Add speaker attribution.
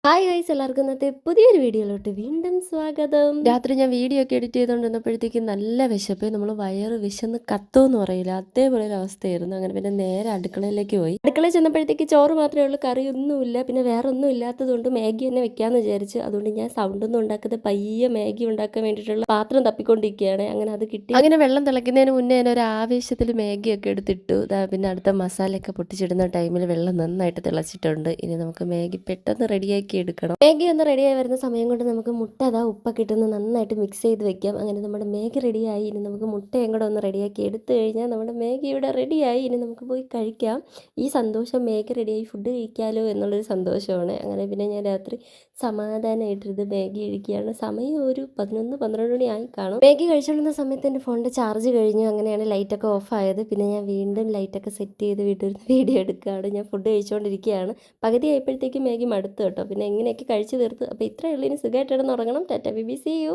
Speaker 1: Hi guys, എല്ലാവർക്കും ഇന്നത്തെ പുതിയൊരു വീഡിയോയിലോട്ട് വീണ്ടും സ്വാഗതം. രാത്രി ഞാൻ വീഡിയോ ഒക്കെ എഡിറ്റ് ചെയ്തുകൊണ്ടിരുന്നപ്പോഴത്തേക്കും നല്ല വിശപ്പ്, നമ്മൾ വയറ് വിശന്ന് കത്തുമെന്ന് പറയില്ല, അതേപോലെ ഒരു അവസ്ഥയായിരുന്നു. അങ്ങനെ പിന്നെ നേരെ അടുക്കളയിലേക്ക് പോയി. അടുക്കളയിൽ ചെന്നപ്പോഴത്തേക്ക് ചോറ് മാത്രമേ ഉള്ളൂ, കറിയൊന്നുമില്ല. പിന്നെ വേറെ ഒന്നും ഇല്ലാത്തതുകൊണ്ട് മാഗി തന്നെ വെക്കാമെന്ന് വിചാരിച്ചു. അതുകൊണ്ട് ഞാൻ സൗണ്ടൊന്നും ഉണ്ടാക്കാതെ പയ്യെ മാഗി ഉണ്ടാക്കാൻ വേണ്ടിയിട്ടുള്ള പാത്രം തപ്പിക്കൊണ്ടിരിക്കുകയാണ്. അങ്ങനെ അത് കിട്ടി. അങ്ങനെ വെള്ളം തിളയ്ക്കുന്നതിന് മുന്നേ തന്നെ ഒരു ആവേശത്തിൽ മാഗിയൊക്കെ എടുത്തിട്ടു. പിന്നെ അടുത്ത മസാലയൊക്കെ പൊട്ടിച്ചിടുന്ന ടൈമിൽ വെള്ളം നന്നായിട്ട് തിളച്ചിട്ടുണ്ട്. ഇനി നമുക്ക് മാഗി പെട്ടെന്ന് റെഡിയാക്കി എടുക്കണം. മാഗി ഒന്ന് റെഡിയായി വരുന്ന സമയം കൊണ്ട് നമുക്ക് മുട്ട ഉപ്പൊക്കെ ഇട്ടൊന്ന് നന്നായിട്ട് മിക്സ് ചെയ്ത് വെക്കാം. അങ്ങനെ നമ്മുടെ മാഗി റെഡിയായി. ഇനി നമുക്ക് മുട്ടയും കൂടെ ഒന്ന് റെഡിയാക്കി എടുത്തു കഴിഞ്ഞാൽ നമ്മുടെ മാഗി ഇവിടെ റെഡിയായി. ഇനി നമുക്ക് പോയി കഴിക്കാം. ഈ സന്തോഷം, മാഗി റെഡിയായി ഫുഡ് കഴിക്കാമല്ലോ എന്നുള്ളൊരു സന്തോഷമാണ്. അങ്ങനെ പിന്നെ ഞാൻ രാത്രി സമാധാനമായിട്ടിരുന്ന് മാഗി കഴിക്കുകയാണ്. സമയം ഒരു 11-12 മണി ആയി കാണും. മാഗി കഴിച്ചുകൊണ്ടിരുന്ന സമയത്ത് എൻ്റെ ഫോണിൻ്റെ ചാർജ് കഴിഞ്ഞു. അങ്ങനെയാണ് ലൈറ്റൊക്കെ ഓഫ് ആയത്. പിന്നെ ഞാൻ വീണ്ടും ലൈറ്റൊക്കെ സെറ്റ് ചെയ്ത് വീട്ടിൽ വീഡിയോ എടുക്കുകയാണ്. ഞാൻ ഫുഡ് കഴിച്ചുകൊണ്ടിരിക്കുകയാണ്. പകുതി ആയപ്പോഴത്തേക്കും മാഗി മടുത്തു കേട്ടോ. പിന്നെ എങ്ങനെയൊക്കെ കഴിച്ചു തീർത്തു. അപ്പോൾ ഇത്രയേ ഉള്ളൂ. ഇനി സുഖമായിട്ട് കിടന്നുറങ്ങണം. Tata, bye bye, see U.